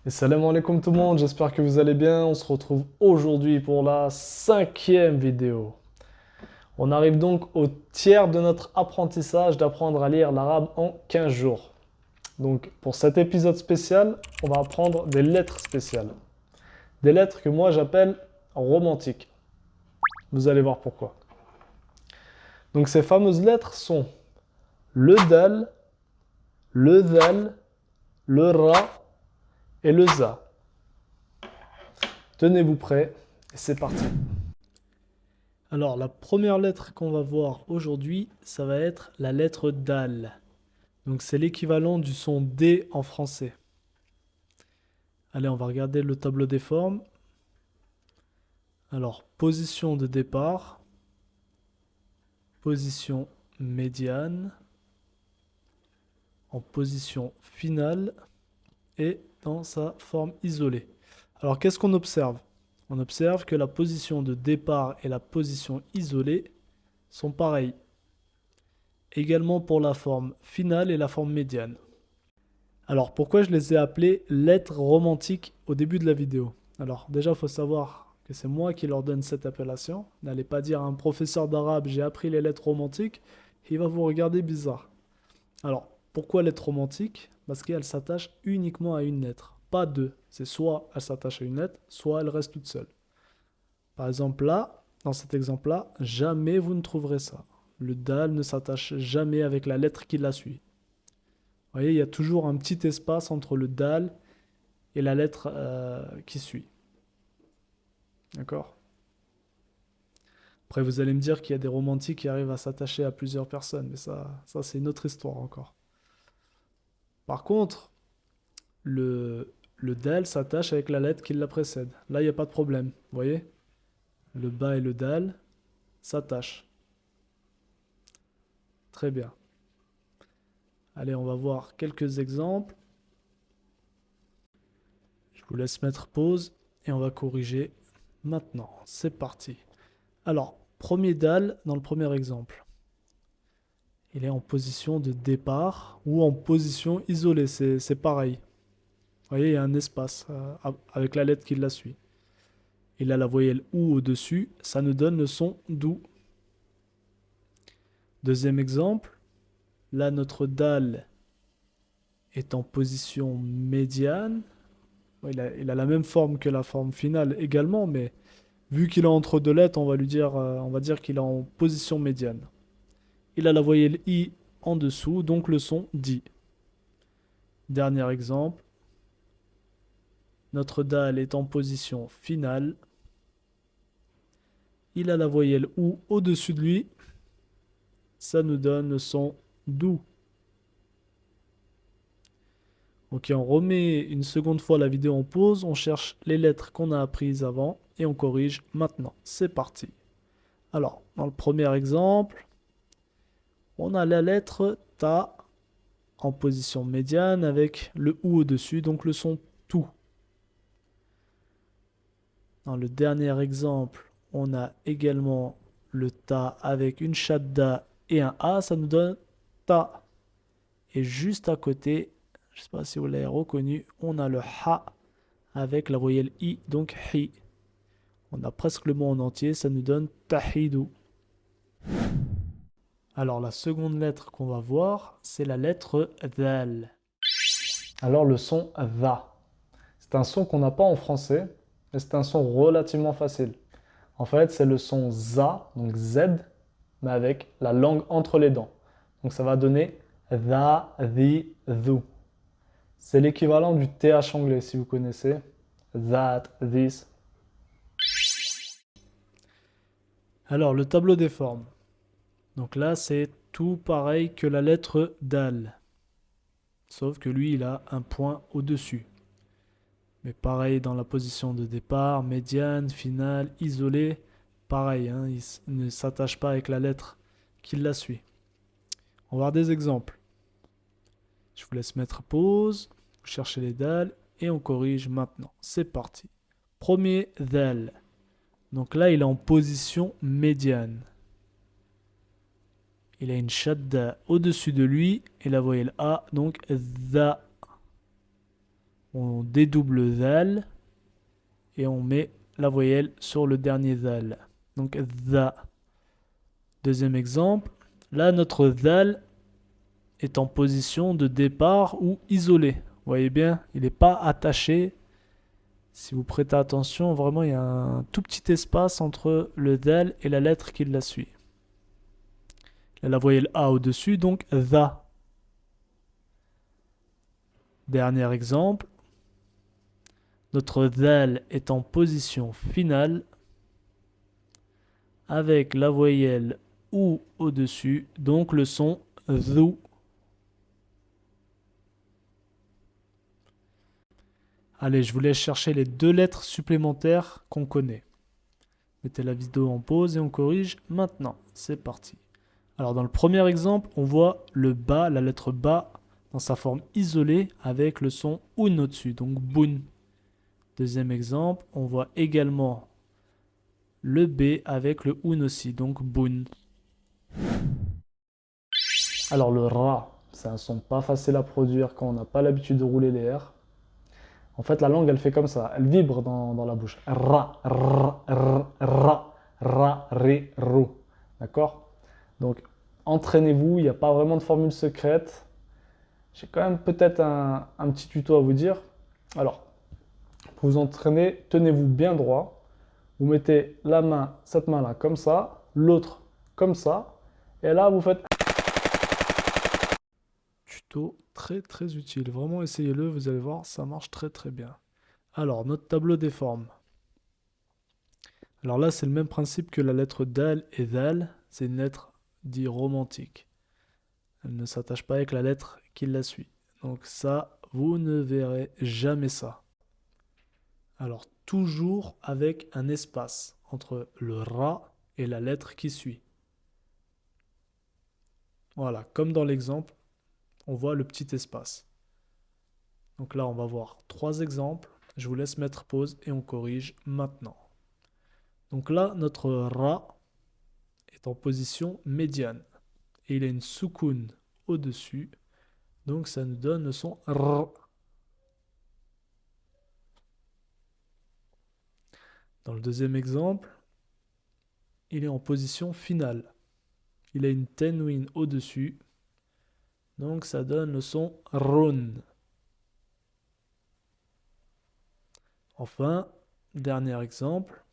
Et salam alaikum tout le monde, j'espère que vous allez bien. On se retrouve aujourd'hui pour la cinquième vidéo. On arrive donc au tiers de notre apprentissage d'apprendre à lire l'arabe en 15 jours. Donc pour cet épisode spécial, on va apprendre des lettres spéciales. Des lettres que moi j'appelle romantiques. Vous allez voir pourquoi. Donc ces fameuses lettres sont le dal, le dhal, le ra et le za. Tenez-vous prêts et c'est parti. Alors, la première lettre qu'on va voir aujourd'hui, ça va être la lettre dal. Donc, c'est l'équivalent du son D en français. Allez, on va regarder le tableau des formes. Alors, position de départ, position médiane, en position finale et dans sa forme isolée. Alors, qu'est-ce qu'on observe? On observe que la position de départ et la position isolée sont pareilles. Également pour la forme finale et la forme médiane. Alors, pourquoi je les ai appelées lettres romantiques au début de la vidéo? Alors, déjà, il faut savoir que c'est moi qui leur donne cette appellation. N'allez pas dire à un professeur d'arabe, j'ai appris les lettres romantiques, il va vous regarder bizarre. Alors, pourquoi lettres romantiques? Parce qu'elles s'attachent uniquement à une lettre, pas deux. C'est soit elle s'attache à une lettre, soit elle reste toute seule. Par exemple, là, dans cet exemple-là, jamais vous ne trouverez ça. Le dal ne s'attache jamais avec la lettre qui la suit. Vous voyez, il y a toujours un petit espace entre le dal et la lettre qui suit. D'accord? Après, vous allez me dire qu'il y a des romantiques qui arrivent à s'attacher à plusieurs personnes, mais ça c'est une autre histoire encore. Par contre, le dal s'attache avec la lettre qui la précède. Là, il n'y a pas de problème. Vous voyez? Le bas et le dal s'attachent. Très bien. Allez, on va voir quelques exemples. Je vous laisse mettre pause et on va corriger maintenant. C'est parti. Alors, premier dal dans le premier exemple. Il est en position de départ ou en position isolée. C'est pareil. Vous voyez, il y a un espace avec la lettre qui la suit. Il a la voyelle OU au-dessus. Ça nous donne le son DOU. Deuxième exemple. Là, notre dal est en position médiane. Il a la même forme que la forme finale également, mais vu qu'il est entre deux lettres, on va dire qu'il est en position médiane. Il a la voyelle I en dessous, donc le son DI. Dernier exemple. Notre dal est en position finale. Il a la voyelle OU au-dessus de lui. Ça nous donne le son DOU. Ok, on remet une seconde fois la vidéo en pause. On cherche les lettres qu'on a apprises avant et on corrige maintenant. C'est parti. Alors, dans le premier exemple, on a la lettre Ta en position médiane avec le OU au-dessus, donc le son TOU. Dans le dernier exemple, on a également le Ta avec une shadda et un A, ça nous donne Ta. Et juste à côté, je ne sais pas si vous l'avez reconnu, on a le Ha avec la voyelle I, donc Hi. On a presque le mot en entier, ça nous donne Tahidou. Alors la seconde lettre qu'on va voir, c'est la lettre Dhal. Alors le son va. C'est un son qu'on n'a pas en français, mais c'est un son relativement facile. En fait, c'est le son za, donc Z, mais avec la langue entre les dents. Donc ça va donner tha, thi, thu. C'est l'équivalent du TH anglais si vous connaissez. That, this. Alors le tableau des formes. Donc là, c'est tout pareil que la lettre dal. Sauf que lui, il a un point au-dessus. Mais pareil dans la position de départ, médiane, finale, isolée. Pareil, hein, il ne s'attache pas avec la lettre qui la suit. On va voir des exemples. Je vous laisse mettre pause, chercher les dalles et on corrige maintenant. C'est parti. Premier dal. Donc là, il est en position médiane. Il a une shadda au-dessus de lui et la voyelle A, donc dha. on dédouble zal et on met la voyelle sur le dernier zal. Donc za. Deuxième exemple, là notre zal est en position de départ ou isolé. Vous voyez bien, il n'est pas attaché. Si vous prêtez attention, vraiment il y a un tout petit espace entre le zal et la lettre qui la suit. Il y a la voyelle A au-dessus, donc za. Dernier exemple, notre zal est en position finale avec la voyelle OU au-dessus, donc le son ZOU. Allez, je vous laisse chercher les 2 lettres supplémentaires qu'on connaît. Mettez la vidéo en pause et on corrige maintenant. C'est parti. Alors dans le premier exemple, on voit le ba, la lettre ba, dans sa forme isolée avec le son un au-dessus, donc boun. Deuxième exemple, on voit également le b avec le un aussi, donc boun. Alors le ra, c'est un son pas facile à produire quand on n'a pas l'habitude de rouler les R. En fait, la langue, elle fait comme ça, elle vibre dans la bouche. Ra, ra, ra, ra, ra, ré, ro. D'accord? Donc, entraînez-vous, il n'y a pas vraiment de formule secrète. J'ai quand même peut-être un petit tuto à vous dire. Alors, pour vous entraîner, tenez-vous bien droit. Vous mettez la main, cette main-là, comme ça, l'autre comme ça. Et là, vous faites tuto très très utile. Vraiment, essayez-le, vous allez voir, ça marche très très bien. Alors, notre tableau des formes. Alors là, c'est le même principe que la lettre dal et dal. C'est une lettre dite romantique. Elle ne s'attache pas avec la lettre qui la suit. Donc ça, vous ne verrez jamais ça. Alors, toujours avec un espace entre le ra et la lettre qui suit. Voilà, comme dans l'exemple, on voit le petit espace. Donc là, on va voir 3 exemples. Je vous laisse mettre pause et on corrige maintenant. Donc là, notre ra est en position médiane. Et il a une soukoun au-dessus. Donc ça nous donne le son r. Dans le deuxième exemple, il est en position finale. Il a une tenwin au-dessus. Donc ça donne le son ron. Enfin, dernier exemple.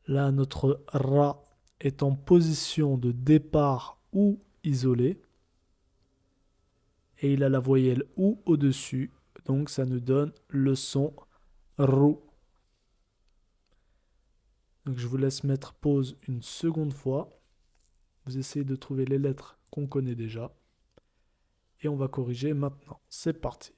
Là, notre ra est en position de départ ou isolé. Et il a la voyelle ou au-dessus. Donc ça nous donne le son rou. Donc je vous laisse mettre pause une seconde fois. Vous essayez de trouver les lettres qu'on connaît déjà. Et on va corriger maintenant. C'est parti.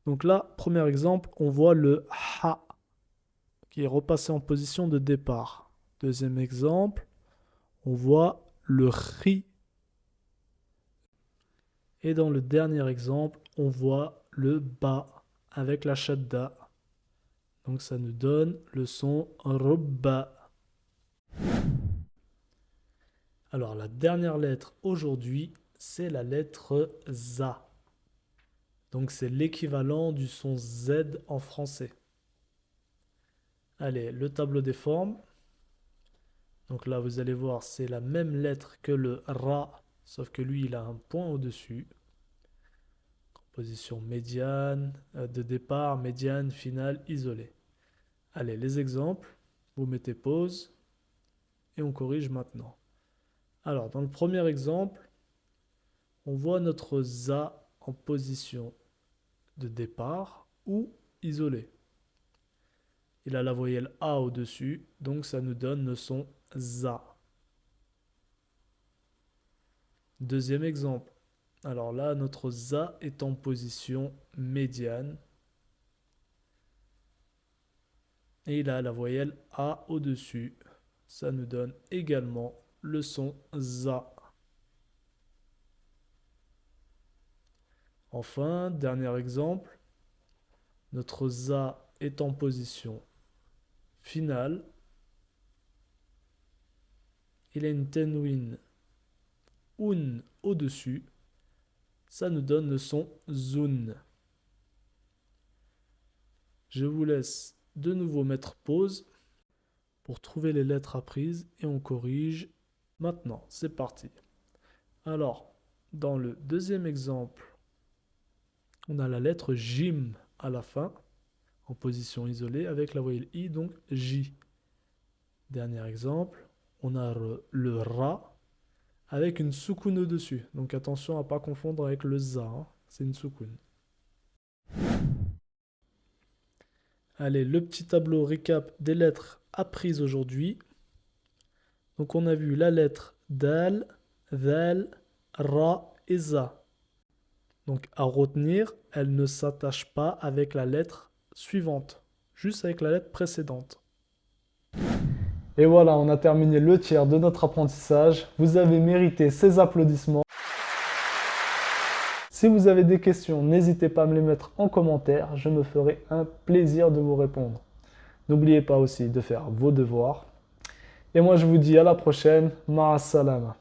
Donc là, premier exemple, on voit le ha qui est repassé en position de départ. Deuxième exemple, on voit le ri. Et dans le dernier exemple, on voit le ba avec la shadda. Donc ça nous donne le son robba. Alors la dernière lettre aujourd'hui, c'est la lettre za. Donc c'est l'équivalent du son Z en français. Allez, le tableau des formes. Donc là, vous allez voir, c'est la même lettre que le ra, sauf que lui, il a un point au-dessus. Position médiane, de départ, médiane, finale, isolée. Allez, les exemples. Vous mettez pause et on corrige maintenant. Alors, dans le premier exemple, on voit notre za en position de départ ou isolé. Il a la voyelle A au-dessus, donc ça nous donne le son za. Deuxième exemple. Alors là, notre za est en position médiane. Et il a la voyelle A au-dessus. Ça nous donne également le son za. Enfin, dernier exemple. Notre za est en position finale. Il a une tenwin un au-dessus. Ça nous donne le son zun. Je vous laisse de nouveau mettre pause pour trouver les lettres apprises et on corrige. Maintenant, c'est parti. Alors, dans le deuxième exemple, on a la lettre Jim à la fin, en position isolée avec la voyelle I, donc J. Dernier exemple, on a le Ra avec une soukoun au-dessus. Donc attention à ne pas confondre avec le Za, hein. C'est une soukoun. Allez, le petit tableau récap des lettres apprises aujourd'hui. Donc on a vu la lettre Dal, Dhal, Ra et Za. Donc à retenir, elle ne s'attache pas avec la lettre suivante, juste avec la lettre précédente. Et voilà, on a terminé le tiers de notre apprentissage. Vous avez mérité ces applaudissements. Si vous avez des questions, n'hésitez pas à me les mettre en commentaire. Je me ferai un plaisir de vous répondre. N'oubliez pas aussi de faire vos devoirs. Et moi, je vous dis à la prochaine. Ma salama.